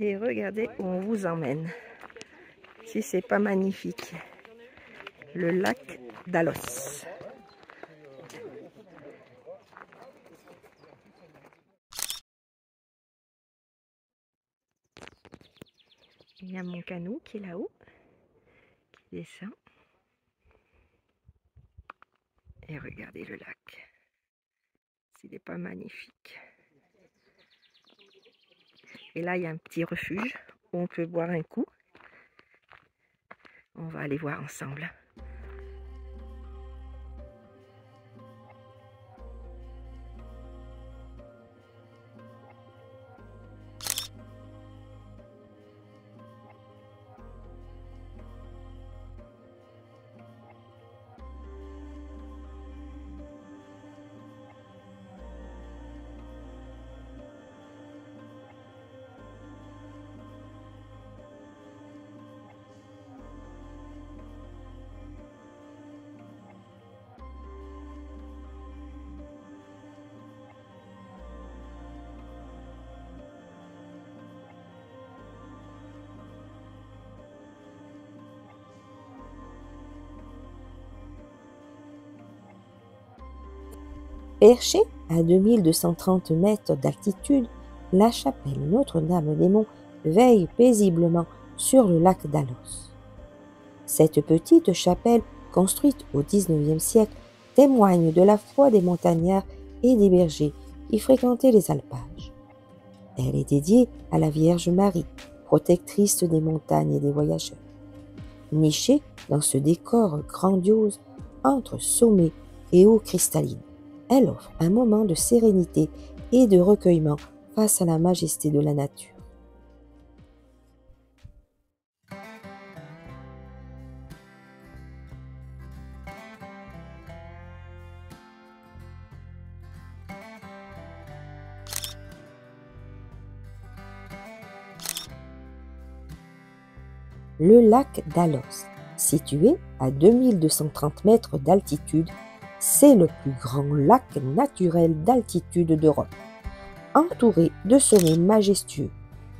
Et regardez où on vous emmène. Si c'est pas magnifique. Le lac d'Alos. Il y a mon canot qui est là-haut, qui descend. Et regardez le lac. S'il n'est pas magnifique. Et là, il y a un petit refuge où on peut boire un coup. On va aller voir ensemble. Perchée à 2230 mètres d'altitude, la chapelle Notre-Dame-des-Monts veille paisiblement sur le lac d'Alos. Cette petite chapelle, construite au XIXe siècle, témoigne de la foi des montagnards et des bergers qui fréquentaient les alpages. Elle est dédiée à la Vierge Marie, protectrice des montagnes et des voyageurs. Nichée dans ce décor grandiose, entre sommets et eaux cristallines, elle offre un moment de sérénité et de recueillement face à la majesté de la nature. Le lac d'Alos, situé à 2230 mètres d'altitude, c'est le plus grand lac naturel d'altitude d'Europe, entouré de sommets majestueux,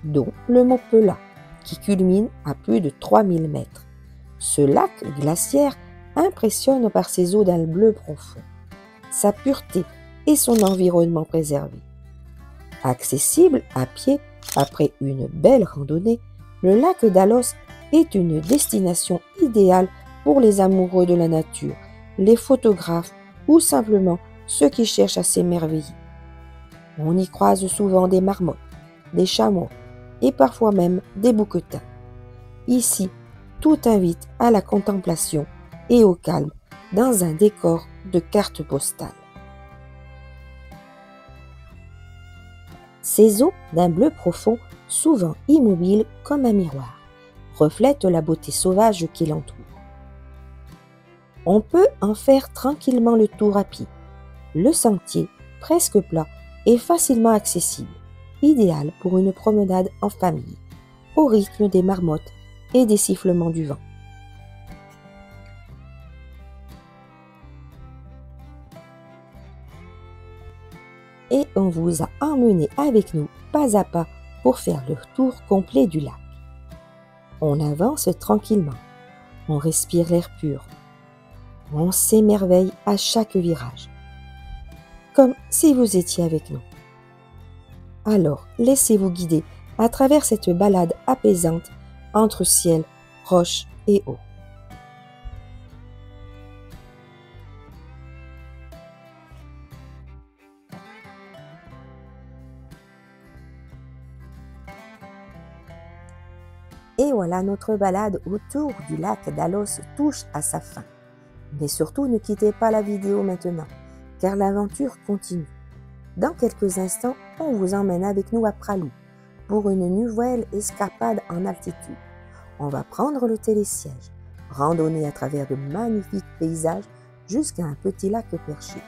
dont le mont Pelat, qui culmine à plus de 3000 mètres. Ce lac glaciaire impressionne par ses eaux d'un bleu profond, sa pureté et son environnement préservé. Accessible à pied après une belle randonnée, le lac d'Alos est une destination idéale pour les amoureux de la nature, les photographes ou simplement ceux qui cherchent à s'émerveiller. On y croise souvent des marmottes, des chameaux et parfois même des bouquetins. Ici, tout invite à la contemplation et au calme dans un décor de carte postale. Ces eaux d'un bleu profond, souvent immobiles comme un miroir, reflètent la beauté sauvage qui l'entoure. On peut en faire tranquillement le tour à pied. Le sentier, presque plat, est facilement accessible, idéal pour une promenade en famille, au rythme des marmottes et des sifflements du vent. Et on vous a emmené avec nous pas à pas pour faire le tour complet du lac. On avance tranquillement, on respire l'air pur, on s'émerveille à chaque virage, comme si vous étiez avec nous. Alors, laissez-vous guider à travers cette balade apaisante entre ciel, roche et eau. Et voilà, notre balade autour du lac d'Alos touche à sa fin. Mais surtout, ne quittez pas la vidéo maintenant, car l'aventure continue. Dans quelques instants, on vous emmène avec nous à Pralou pour une nouvelle escapade en altitude. On va prendre le télésiège, randonner à travers de magnifiques paysages jusqu'à un petit lac perché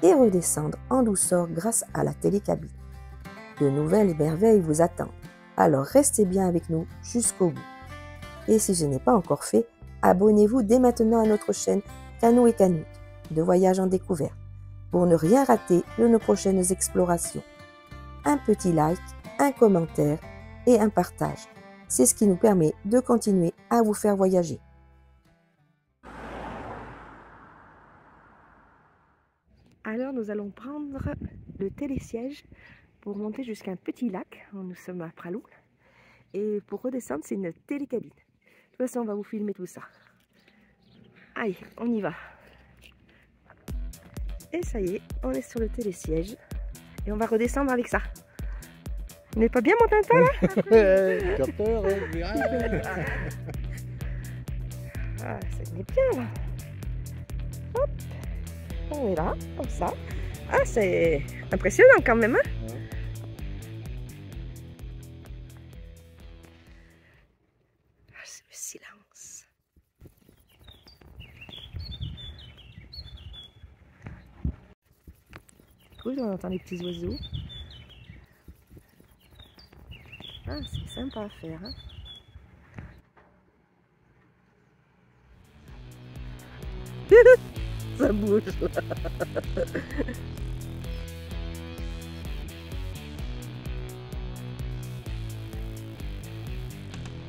et redescendre en douceur grâce à la télécabine. De nouvelles merveilles vous attendent, alors restez bien avec nous jusqu'au bout. Et si ce n'est pas encore fait, abonnez-vous dès maintenant à notre chaîne Canot et Canute de voyage en découverte pour ne rien rater de nos prochaines explorations. Un petit like, un commentaire et un partage. C'est ce qui nous permet de continuer à vous faire voyager. Alors nous allons prendre le télésiège pour monter jusqu'à un petit lac. Nous sommes à Pralou. Et pour redescendre, c'est une télécabine. De toute façon, on va vous filmer tout ça. Allez, on y va. Et ça y est, on est sur le télésiège. Et on va redescendre avec ça. On n'est pas bien mon Tintin là? T'as peur, hein? Ah, ça y est bien là. Hop, on est là, comme ça. Ah, c'est impressionnant quand même, hein? Ah, c'est le silence. Cool, on entend les petits oiseaux. Ah, c'est sympa à faire, hein? Ça bouge.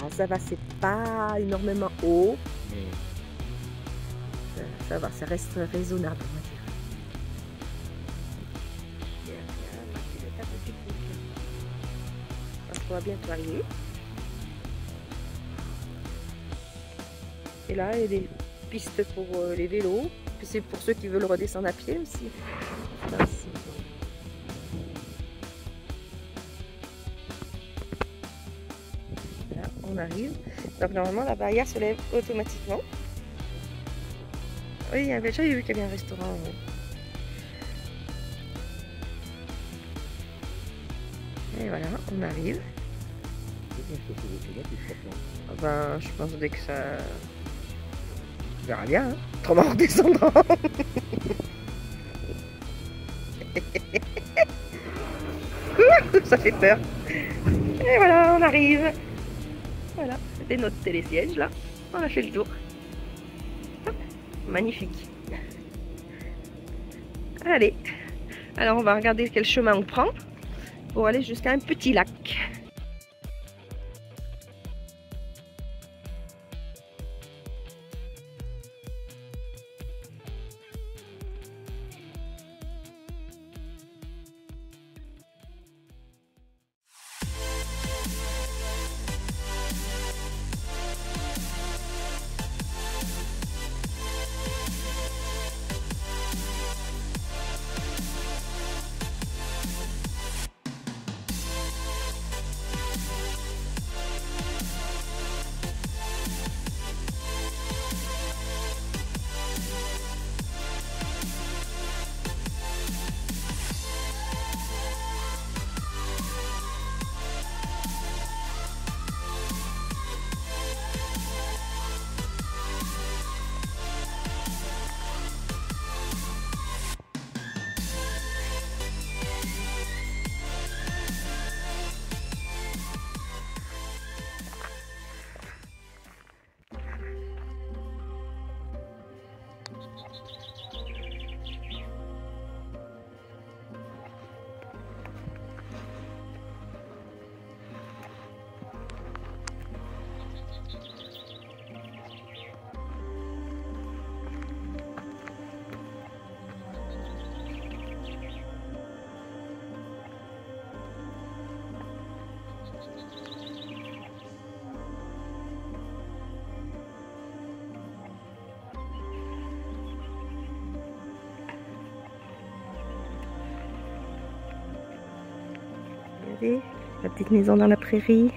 Ah, ça va, c'est pas énormément haut. Ça va, ça reste raisonnable, on va dire. Parce qu'on va bientôt arriver. Et là, il y a des pistes pour les vélos. Puis c'est pour ceux qui veulent redescendre à pied aussi. Là, voilà, on arrive. Donc normalement, la barrière se lève automatiquement. Oui, j'avais vu qu'il y avait un restaurant en haut. Et voilà, on arrive. Ah ben, je pense dès que ça... On verra bien, hein. Autrement on redescendra. Ça fait peur. Et voilà, on arrive. Voilà, c'était notre télésiège là. On a fait le tour. Hop, magnifique. Allez, alors on va regarder quel chemin on prend pour aller jusqu'à un petit lac. Regardez, la petite maison dans la prairie.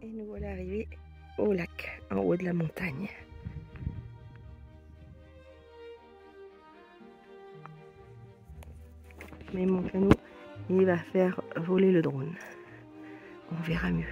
Et nous voilà arrivés au lac, en haut de la montagne. Mais mon canot il va faire voler le drone. On verra mieux.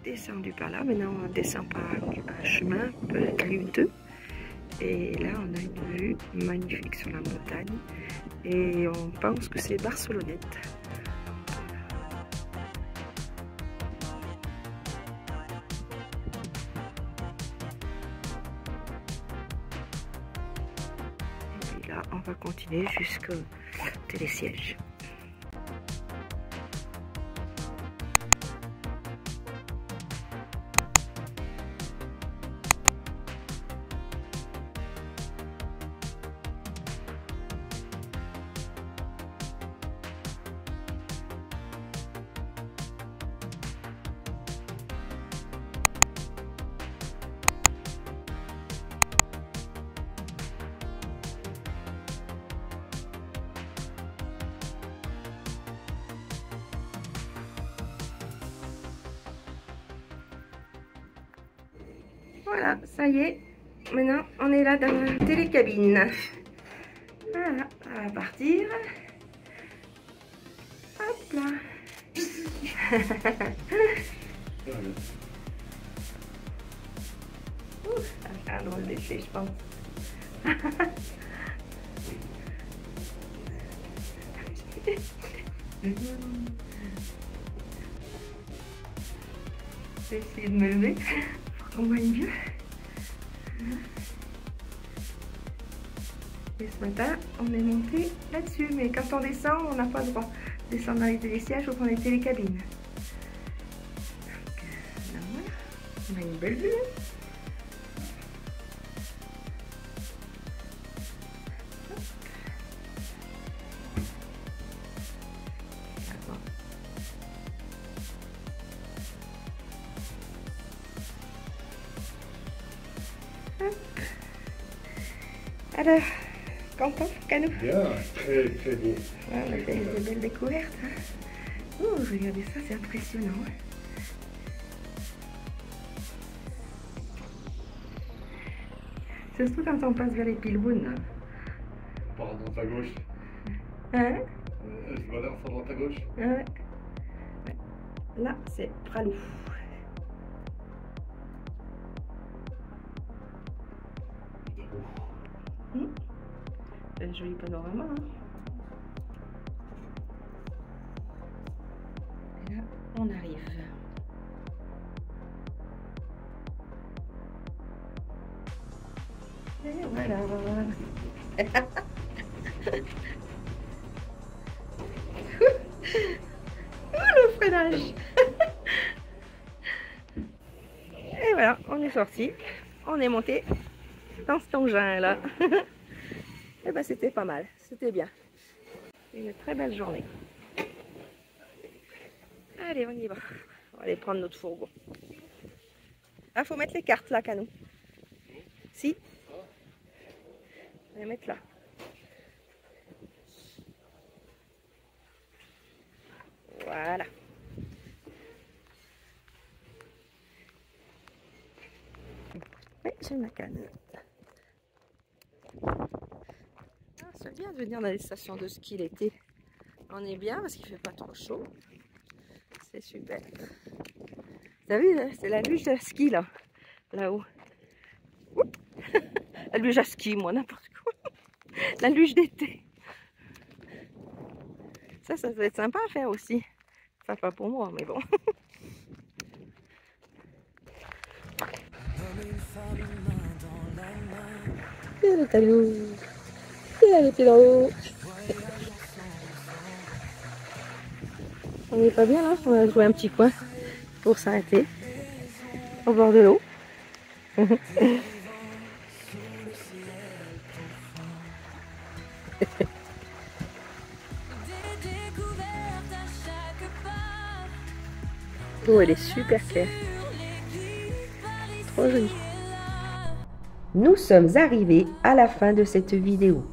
Descendu par là, maintenant on descend par un chemin un peu grilleux et là on a une vue magnifique sur la montagne et on pense que c'est Barcelonnette. Et puis là on va continuer jusqu'au télésiège. Voilà, ça y est, maintenant on est là dans la télécabine. Voilà, ça va partir. Hop là. Ça fait un drôle d'effet, je pense. J'ai essayé de me lever pour qu'on voie mieux. Et ce matin, on est monté là-dessus, mais quand on descend, on n'a pas le droit de descendre dans les télésièges ou prendre les télécabines. Donc, là, voilà. On a une belle vue. Alors, content, Canou? Bien, très très beau. Ouais, on a fait des belles découvertes. Hein. Oh, regardez ça, c'est impressionnant. Surtout quand on passe vers les Pilbounes. Par à droite à gauche. Hein? Je vois l'air à droite à gauche. Ouais. Là, c'est Pralou. Un joli panorama. Hein. Et là, on arrive. Et voilà. Oh, le freinage. Et voilà, on est sorti. On est monté dans cet engin là. Et ben c'était pas mal, c'était bien. Une très belle journée. Allez, on y va. On va aller prendre notre fourgon. Ah, faut mettre les cartes là, Canou. Si. On va les mettre là. Voilà. Oui, j'ai ma canne. C'est bien de venir dans les stations de ski l'été. On est bien parce qu'il fait pas trop chaud. C'est super. T'as vu, c'est la luge de ski là. Là-haut. La luge à ski, moi, n'importe quoi. La luge d'été. Ça doit être sympa à faire aussi. Enfin, pas pour moi, mais bon. Il y a le talou. Il y a le talou. On n'est pas bien là, on va trouver un petit coin pour s'arrêter au bord de l'eau. L'eau elle est super claire. Trop jolie. Nous sommes arrivés à la fin de cette vidéo.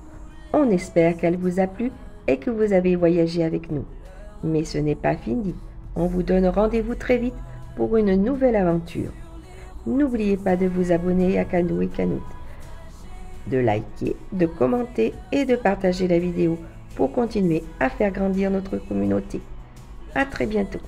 On espère qu'elle vous a plu et que vous avez voyagé avec nous. Mais ce n'est pas fini. On vous donne rendez-vous très vite pour une nouvelle aventure. N'oubliez pas de vous abonner à Canoë Canoute, de liker, de commenter et de partager la vidéo pour continuer à faire grandir notre communauté. À très bientôt.